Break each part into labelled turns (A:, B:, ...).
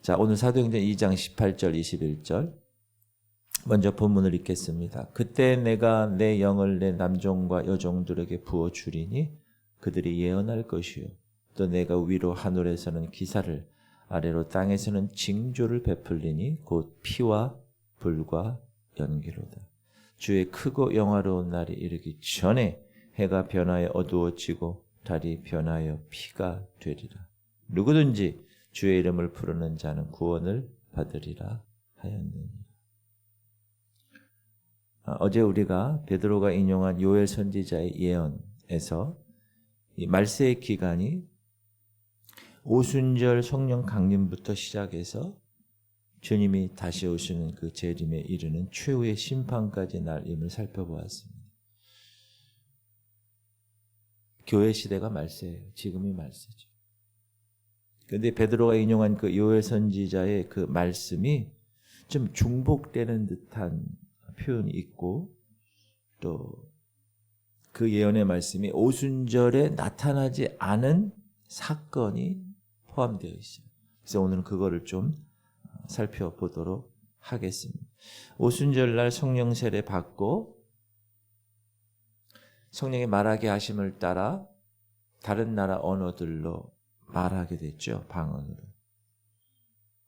A: 자, 오늘 사도행전 2장 18절 21절 먼저 본문을 읽겠습니다. 그때 내가 내 영을 내 남종과 여종들에게 부어주리니 그들이 예언할 것이요 또 내가 위로 하늘에서는 기사를 아래로 땅에서는 징조를 베풀리니 곧 피와 불과 연기로다. 주의 크고 영화로운 날이 이르기 전에 해가 변하여 어두워지고 달이 변하여 피가 되리라. 누구든지 주의 이름을 부르는 자는 구원을 받으리라 하였느니라. 어제 우리가 베드로가 인용한 요엘 선지자의 예언에서 이 말세의 기간이 오순절 성령 강림부터 시작해서 주님이 다시 오시는 그 재림에 이르는 최후의 심판까지 날임을 살펴보았습니다. 교회 시대가 말세예요. 지금이 말세죠. 그런데 베드로가 인용한 그 요엘 선지자의 그 말씀이 좀 중복되는 듯한 표현이 있고 또 그 예언의 말씀이 오순절에 나타나지 않은 사건이 포함되어 있어요. 그래서 오늘은 그거를 좀 살펴보도록 하겠습니다. 오순절 날 성령 세례 받고 성령의 말하게 하심을 따라 다른 나라 언어들로 말하게 됐죠. 방언으로.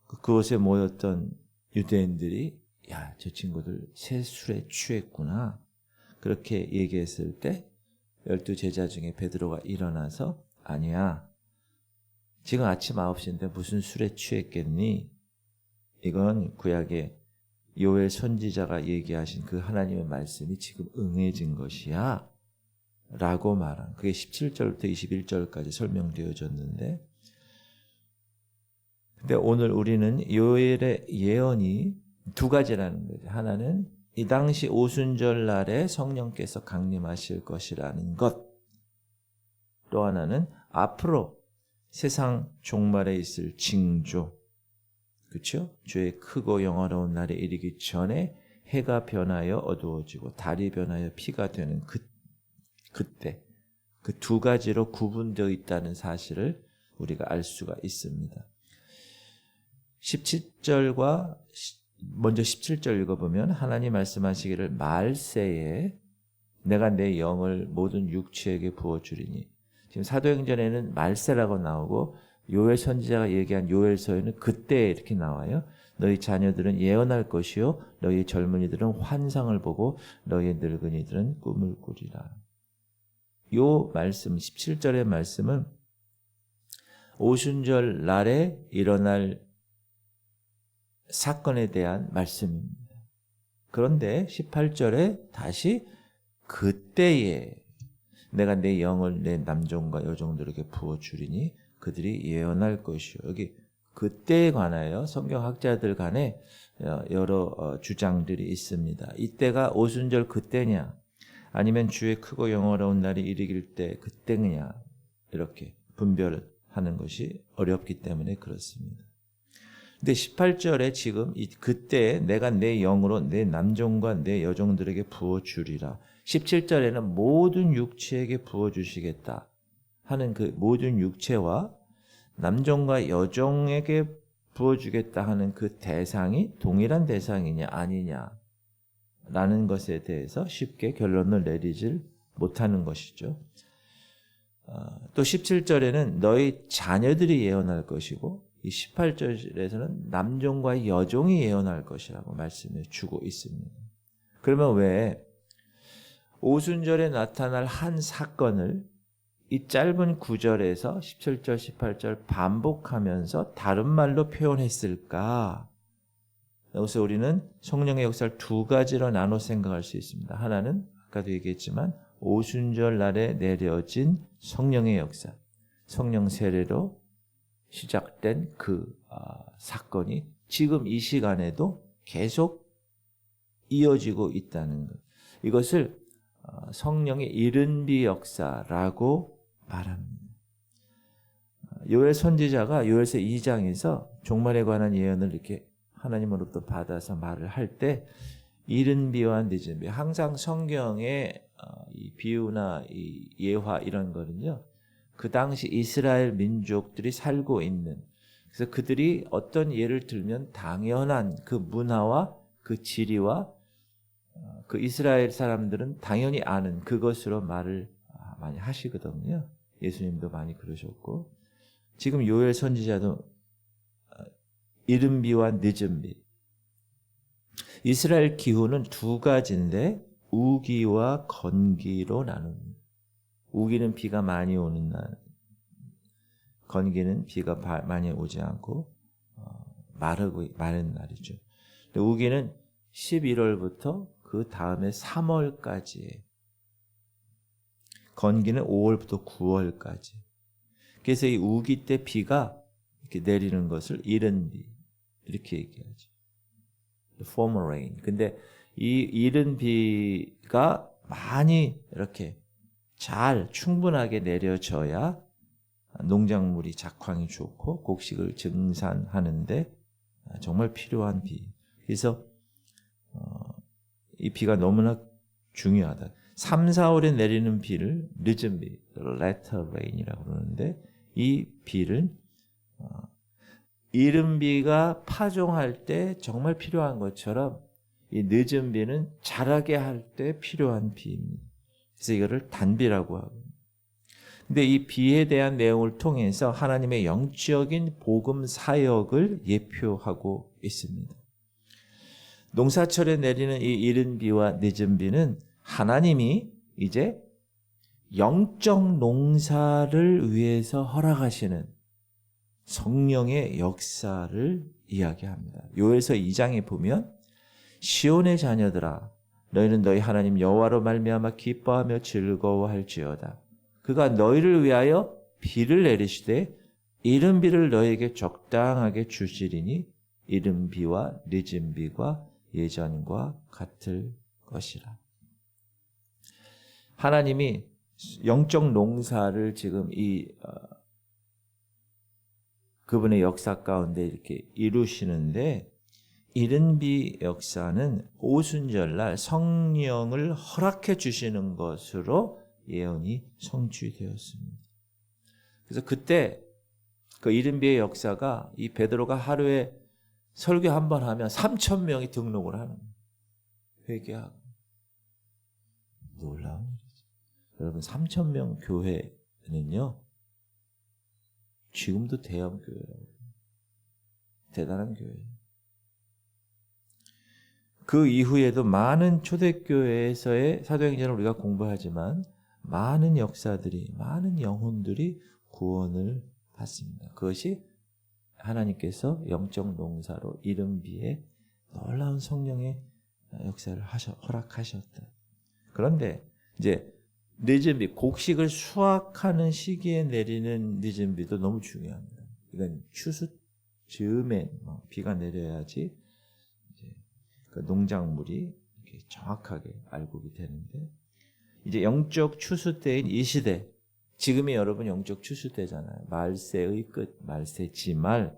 A: 그곳에 모였던 유대인들이 야, 저 친구들 새 술에 취했구나. 그렇게 얘기했을 때 12 제자 중에 베드로가 일어나서 아니야. 지금 아침 9시인데 무슨 술에 취했겠니? 이건 구약의 요엘 선지자가 얘기하신 그 하나님의 말씀이 지금 응해진 것이야. 라고 말한. 그게 17절부터 21절까지 설명되어졌는데 근데 오늘 우리는 요엘의 예언이 두 가지라는 거죠. 하나는 이 당시 오순절 날에 성령께서 강림하실 것이라는 것. 또 하나는 앞으로 세상 종말에 있을 징조. 그렇죠? 주의 크고 영화로운 날에 이르기 전에 해가 변하여 어두워지고 달이 변하여 피가 되는 그때 그 두 가지로 구분되어 있다는 사실을 우리가 알 수가 있습니다. 17절과 먼저 17절 읽어보면 하나님 말씀하시기를 말세에 내가 내 영을 모든 육체에게 부어주리니 지금 사도행전에는 말세라고 나오고 요엘 선지자가 얘기한 요엘서에는 그때 이렇게 나와요. 너희 자녀들은 예언할 것이요 너희 젊은이들은 환상을 보고 너희 늙은이들은 꿈을 꾸리라. 요 말씀 17절의 말씀은 오순절 날에 일어날 사건에 대한 말씀입니다. 그런데 18절에 다시 그때에 내가 내 영을 내 남종과 여종들에게 부어주리니 그들이 예언할 것이요. 여기 그때에 관하여 성경학자들 간에 여러 주장들이 있습니다. 이때가 오순절 그때냐 아니면 주의 크고 영화로운 날이 이르길 때 그때냐 이렇게 분별하는 것이 어렵기 때문에 그렇습니다. 근데 18절에 지금 그때 내가 내 영으로 내 남종과 내 여종들에게 부어주리라. 17절에는 모든 육체에게 부어주시겠다 하는 그 모든 육체와 남종과 여종에게 부어주겠다 하는 그 대상이 동일한 대상이냐 아니냐 라는 것에 대해서 쉽게 결론을 내리질 못하는 것이죠. 또 17절에는 너희 자녀들이 예언할 것이고 이 18절에서는 남종과 여종이 예언할 것이라고 말씀해 주고 있습니다. 그러면 왜 오순절에 나타날 한 사건을 이 짧은 9절에서 17절, 18절 반복하면서 다른 말로 표현했을까? 여기서 우리는 성령의 역사를 두 가지로 나눠 생각할 수 있습니다. 하나는 아까도 얘기했지만 오순절 날에 내려진 성령의 역사, 성령 세례로 시작된 그 사건이 지금 이 시간에도 계속 이어지고 있다는 것. 이것을 성령의 이른비 역사라고 말합니다. 요엘 선지자가 요엘서 2장에서 종말에 관한 예언을 이렇게 하나님으로부터 받아서 말을 할 때 이른비와 늦은비, 항상 성경의 이 비유나 이 예화 이런 거는요, 그 당시 이스라엘 민족들이 살고 있는 그래서 그들이 어떤 예를 들면 당연한 그 문화와 그 지리와 그 이스라엘 사람들은 당연히 아는 그것으로 말을 많이 하시거든요. 예수님도 많이 그러셨고, 지금 요엘 선지자도 이른 비와 늦은 비. 이스라엘 기후는 두 가지인데 우기와 건기로 나눕니다. 우기는 비가 많이 오는 날, 건기는 비가 많이 오지 않고 마른 날이죠. 우기는 11월부터 그 다음에 3월까지, 건기는 5월부터 9월까지. 그래서 이 우기 때 비가 이렇게 내리는 것을 이른 비 이렇게 얘기하죠. former rain. 근데 이 이른 비가 많이 이렇게 잘 충분하게 내려져야 농작물이 작황이 좋고 곡식을 증산하는데 정말 필요한 비. 그래서 이 비가 너무나 중요하다. 3, 4월에 내리는 비를 늦은 비, latter rain이라고 그러는데, 이 비를 이른 비가 파종할 때 정말 필요한 것처럼 이 늦은 비는 자라게 할 때 필요한 비입니다. 그래서 이거를 단비라고 하고. 근데 이 비에 대한 내용을 통해서 하나님의 영적인 복음 사역을 예표하고 있습니다. 농사철에 내리는 이 이른 비와 늦은 비는 하나님이 이제 영적 농사를 위해서 허락하시는 성령의 역사를 이야기합니다. 요엘서 2장에 보면 시온의 자녀들아 너희는 너희 하나님 여호와로 말미암아 기뻐하며 즐거워할지어다. 그가 너희를 위하여 비를 내리시되 이른 비를 너희에게 적당하게 주시리니 이른 비와 늦은 비가 예전과 같을 것이라. 하나님이 영적 농사를 지금 그분의 역사 가운데 이렇게 이루시는데, 이른 비 역사는 오순절날 성령을 허락해 주시는 것으로 예언이 성취되었습니다. 그래서 그때 그 이른 비의 역사가, 이 베드로가 하루에 설교 한 번 하면 3,000명이 등록을 하는 거예요. 회개하고. 놀라운 일이죠. 여러분, 3,000명 교회는요, 지금도 대형 교회라고. 대단한 교회예요. 그 이후에도 많은 초대교회에서의 사도행전을 우리가 공부하지만 많은 역사들이, 많은 영혼들이 구원을 받습니다. 그것이 하나님께서 영적 농사로 이른 비에 놀라운 성령의 역사를 허락하셨다. 그런데 이제 늦은 비, 곡식을 수확하는 시기에 내리는 늦은 비도 너무 중요합니다. 이건 추수 즈음에 비가 내려야지 이제 그 농작물이 이렇게 정확하게 알곡이 되는데, 이제 영적 추수 때인 이 시대, 지금이 여러분 영적 추수 때잖아요. 말세의 끝, 말세 지말.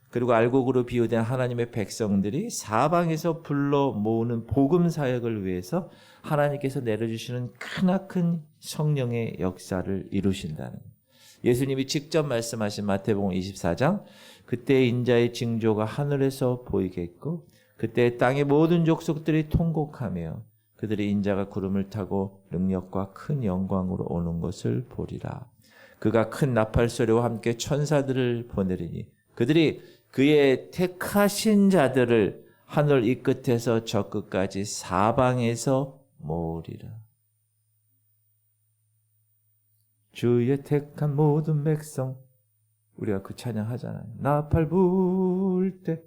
A: 그리고 알곡으로 비유된 하나님의 백성들이 사방에서 불러 모으는 복음 사역을 위해서 하나님께서 내려주시는 크나큰 성령의 역사를 이루신다는, 예수님이 직접 말씀하신 마태복음 24장, 그때 인자의 징조가 하늘에서 보이겠고 그때 땅의 모든 족속들이 통곡하며 그들의 인자가 구름을 타고 능력과 큰 영광으로 오는 것을 보리라. 그가 큰 나팔 소리와 함께 천사들을 보내리니 그들이 그의 택하신 자들을 하늘 이 끝에서 저 끝까지 사방에서 모으리라. 주의 택한 모든 백성, 우리가 그 찬양 하잖아요. 나팔 불 때.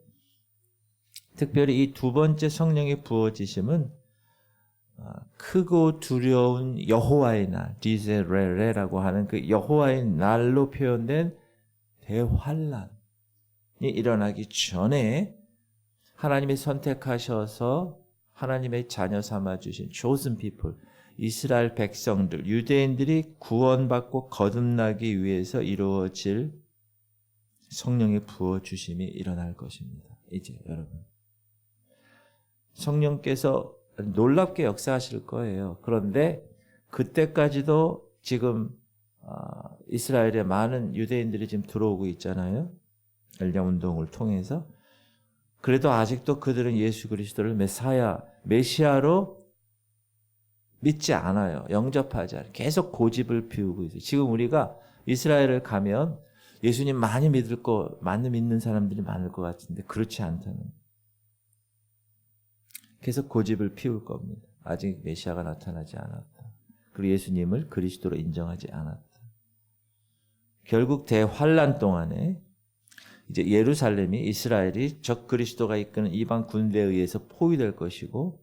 A: 특별히 이 두 번째 성령의 부어지심은 크고 두려운 여호와의 날, 디제레레라고 하는 그 여호와의 날로 표현된 대환란이 일어나기 전에 하나님이 선택하셔서 하나님의 자녀 삼아주신 chosen people, 이스라엘 백성들, 유대인들이 구원받고 거듭나기 위해서 이루어질 성령의 부어주심이 일어날 것입니다. 이제 여러분, 성령께서 놀랍게 역사하실 거예요. 그런데 그때까지도 지금 이스라엘에 많은 유대인들이 지금 들어오고 있잖아요. 엘리야 운동을 통해서. 그래도 아직도 그들은 예수 그리스도를 메시아로 믿지 않아요. 영접하지 않아요. 계속 고집을 피우고 있어요. 지금 우리가 이스라엘을 가면 예수님 많이 믿는 사람들이 많을 것 같은데 그렇지 않다는. 계속 고집을 피울 겁니다. 아직 메시아가 나타나지 않았다. 그리고 예수님을 그리스도로 인정하지 않았다. 결국 대환란 동안에 이제 예루살렘이 이스라엘이 적 그리스도가 이끄는 이방 군대에 의해서 포위될 것이고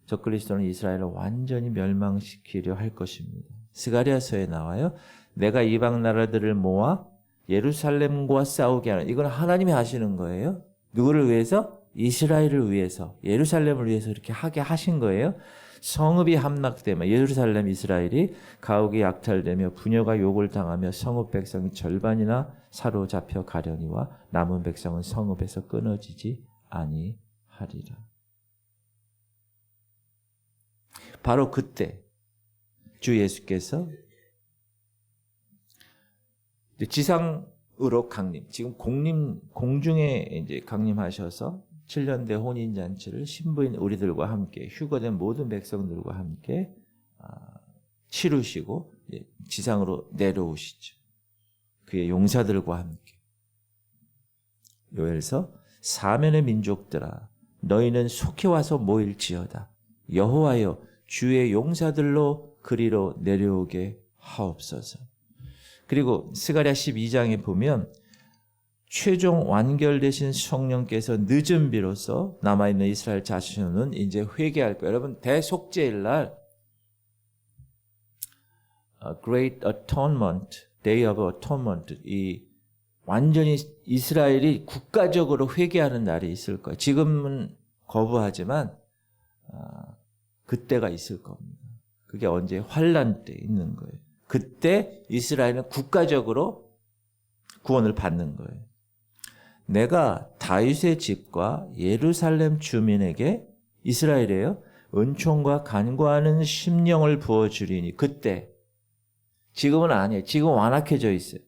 A: 적 그리스도는 이스라엘을 완전히 멸망시키려 할 것입니다. 스가랴서에 나와요. 내가 이방 나라들을 모아 예루살렘과 싸우게 하는, 이건 하나님이 하시는 거예요. 누구를 위해서? 이스라엘을 위해서, 예루살렘을 위해서 이렇게 하게 하신 거예요. 성읍이 함락되며 예루살렘 이스라엘이 가옥이 약탈되며 부녀가 욕을 당하며 성읍 백성이 절반이나 사로잡혀 가려니와 남은 백성은 성읍에서 끊어지지 아니하리라. 바로 그때 주 예수께서 지상으로 강림, 지금 공중에 이제 강림하셔서 7년대 혼인잔치를 신부인 우리들과 함께 휴거된 모든 백성들과 함께 치르시고 지상으로 내려오시죠. 그의 용사들과 함께. 요엘서 사면의 민족들아 너희는 속히 와서 모일지어다. 여호와여 주의 용사들로 그리로 내려오게 하옵소서. 그리고 스가랴 12장에 보면 최종 완결되신 성령께서 늦은 비로소 남아있는 이스라엘 자손은 이제 회개할 거예요. 여러분 대속죄일 날 Great Atonement, Day of Atonement, 이 완전히 이스라엘이 국가적으로 회개하는 날이 있을 거예요. 지금은 거부하지만 그때가 있을 겁니다. 그게 언제? 환란 때 있는 거예요. 그때 이스라엘은 국가적으로 구원을 받는 거예요. 내가 다윗의 집과 예루살렘 주민에게, 이스라엘이에요, 은총과 간구하는 심령을 부어주리니. 그때, 지금은 아니에요. 지금 완악해져 있어요.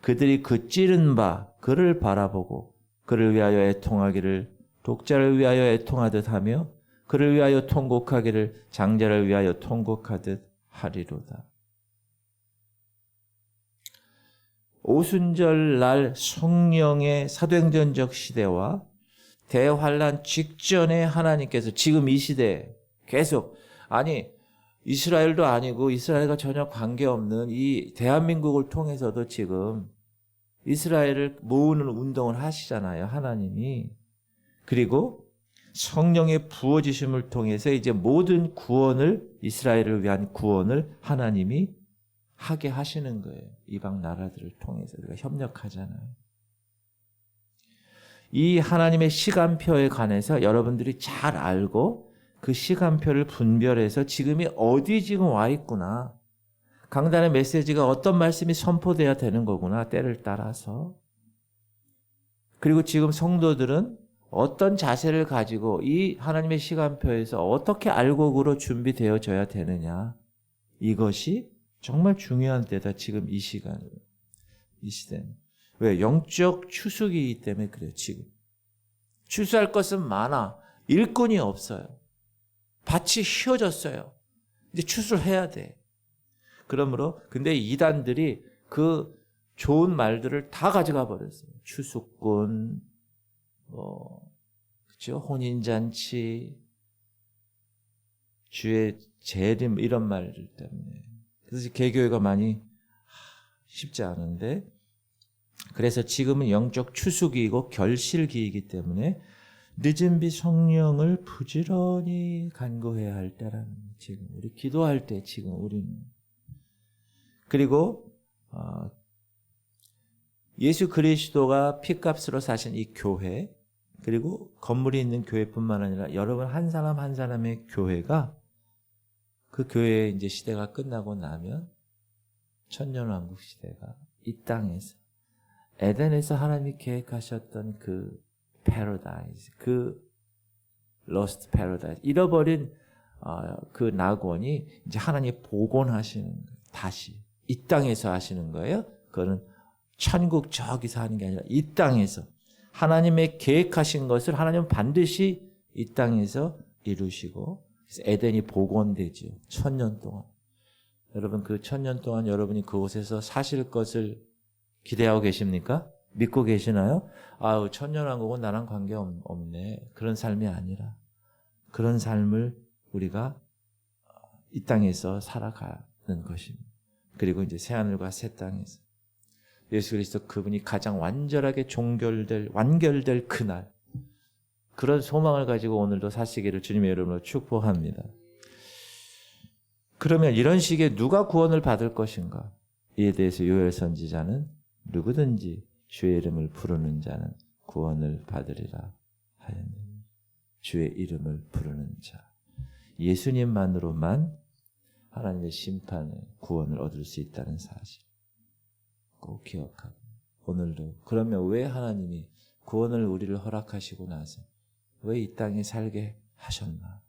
A: 그들이 그 찌른 바 그를 바라보고 그를 위하여 애통하기를 독자를 위하여 애통하듯 하며 그를 위하여 통곡하기를 장자를 위하여 통곡하듯 하리로다. 오순절 날 성령의 사도행전적 시대와 대환란 직전에 하나님께서 지금 이 시대에 계속, 아니 이스라엘도 아니고 이스라엘과 전혀 관계없는 이 대한민국을 통해서도 지금 이스라엘을 모으는 운동을 하시잖아요, 하나님이. 그리고 성령의 부어지심을 통해서 이제 모든 구원을, 이스라엘을 위한 구원을 하나님이 하게 하시는 거예요. 이방 나라들을 통해서 우리가 협력하잖아요. 이 하나님의 시간표에 관해서 여러분들이 잘 알고 그 시간표를 분별해서 지금이 어디 지금 와 있구나. 강단의 메시지가 어떤 말씀이 선포돼야 되는 거구나. 때를 따라서. 그리고 지금 성도들은 어떤 자세를 가지고 이 하나님의 시간표에서 어떻게 알곡으로 준비되어져야 되느냐. 이것이 정말 중요한 때다. 지금 이 시간, 이 시대는. 왜? 영적 추수기이기 때문에 그래요. 지금 추수할 것은 많아. 일꾼이 없어요. 밭이 휘어졌어요. 이제 추수를 해야 돼. 그러므로 근데 이단들이 그 좋은 말들을 다 가져가 버렸어요. 추수꾼, 그렇죠? 혼인잔치, 주의 재림, 이런 말들 때문에. 그래서 개교회가 많이 쉽지 않은데, 그래서 지금은 영적 추수기이고 결실기이기 때문에 늦은 비 성령을 부지런히 간구해야 할 때라는, 지금 우리 기도할 때 지금 우리는. 그리고 예수 그리스도가 피값으로 사신 이 교회, 그리고 건물이 있는 교회뿐만 아니라 여러분 한 사람 한 사람의 교회가, 그 교회의 이제 시대가 끝나고 나면 천년왕국 시대가 이 땅에서 에덴에서 하나님이 계획하셨던 그 패러다이스, 그 로스트 패러다이스, 잃어버린 그 낙원이 이제 하나님이 복원하시는 거예요. 다시 이 땅에서 하시는 거예요. 그거는 천국 저기서 하는 게 아니라 이 땅에서 하나님의 계획하신 것을 하나님은 반드시 이 땅에서 이루시고, 그래서 에덴이 복원되죠. 1000년 동안. 여러분, 그 1000년 동안 여러분이 그곳에서 사실 것을 기대하고 계십니까? 믿고 계시나요? 아유, 1000년왕국은 나랑 관계없네. 그런 삶이 아니라 그런 삶을 우리가 이 땅에서 살아가는 것입니다. 그리고 이제 새하늘과 새 땅에서 예수 그리스도 그분이 가장 완전하게 완결될 그날, 그런 소망을 가지고 오늘도 사시기를 주님의 이름으로 축복합니다. 그러면 이런 식의 누가 구원을 받을 것인가? 이에 대해서 요엘 선지자는 누구든지 주의 이름을 부르는 자는 구원을 받으리라 하였느니, 주의 이름을 부르는 자, 예수님만으로만 하나님의 심판의 구원을 얻을 수 있다는 사실 꼭 기억하고, 오늘도 그러면 왜 하나님이 구원을 우리를 허락하시고 나서 왜 이 땅에 살게 하셨나?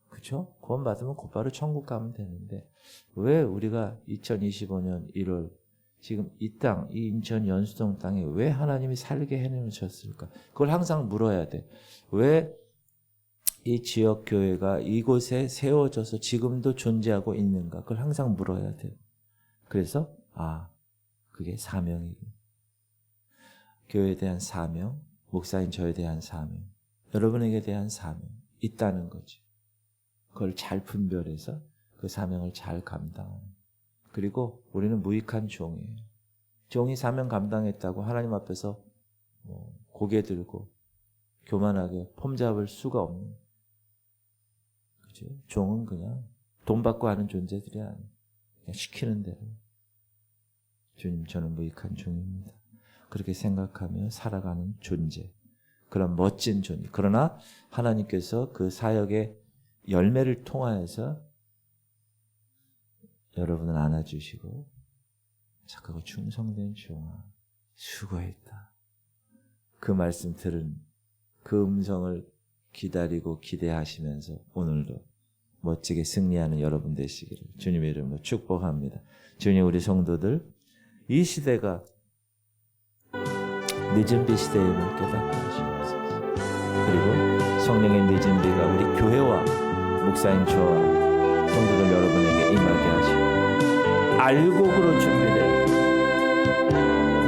A: 그렇죠? 구원 받으면 곧바로 천국 가면 되는데 왜 우리가 2025년 1월 지금 이 땅, 이 인천 연수동 땅에 왜 하나님이 살게 해놓으셨을까? 그걸 항상 물어야 돼. 왜 이 지역 교회가 이곳에 세워져서 지금도 존재하고 있는가? 그걸 항상 물어야 돼. 그래서 그게 사명이에요. 교회에 대한 사명, 목사인 저에 대한 사명, 여러분에게 대한 사명 있다는 거지. 그걸 잘 분별해서 그 사명을 잘 감당하는. 그리고 우리는 무익한 종이에요. 종이 사명 감당했다고 하나님 앞에서 고개 들고 교만하게 폼 잡을 수가 없는. 그치? 종은 그냥 돈 받고 하는 존재들이 아니에요. 그냥 시키는 대로. 주님, 저는 무익한 종입니다. 그렇게 생각하며 살아가는 존재. 그런 멋진 존재. 그러나 하나님께서 그 사역의 열매를 통하여서 여러분을 안아주시고 착하고 충성된 종아 수고했다. 그 말씀 들은 그 음성을 기다리고 기대하시면서 오늘도 멋지게 승리하는 여러분 되시기를 주님의 이름으로 축복합니다. 주님, 우리 성도들 이 시대가 늦은 비 시대임을 깨닫게 하시옵소서. 그리고 성령의 늦은 비가 우리 교회와 목사인 저와 성도들 여러분에게 임하게 하시고 알고 그로 준비되어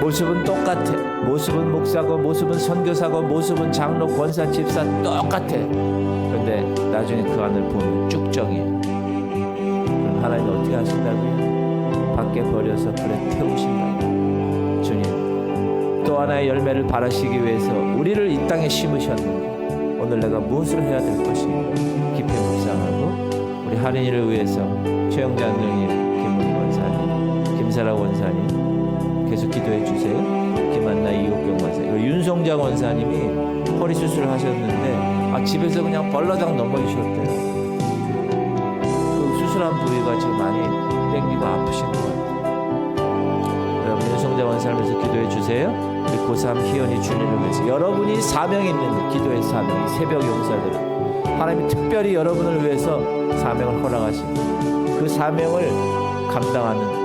A: 모습은 똑같아. 모습은 목사고 모습은 선교사고 모습은 장로 권사 집사 똑같아. 근데 나중에 그 안을 보면 쭉정이야. 그럼 하나님 어떻게 하신다고요? 밖에 버려서 불에 태우신다고. 주님, 또 하나의 열매를 바라시기 위해서 우리를 이 땅에 심으셨는데 오늘 내가 무엇을 해야 될 것인가 깊이 묵상하고, 우리 할인이를 위해서 최영자 누님, 김문희 원사님, 김사라 원사님 계속 기도해 주세요. 김한나 이옥경 원사님, 윤성장 원사님이 허리 수술을 하셨는데 집에서 그냥 벌러당 넘어지셨대요. 그 수술한 부위가 지금 많이 땡기고 아프신 것 같아요. 여러분 윤성장 원사님에서 기도해 주세요. 우리 고3 희연이 주님을 위해서 여러분이 사명이 있는 기도의 사명이 새벽 용사들은 하나님이 특별히 여러분을 위해서 사명을 허락하시고 그 사명을 감당하는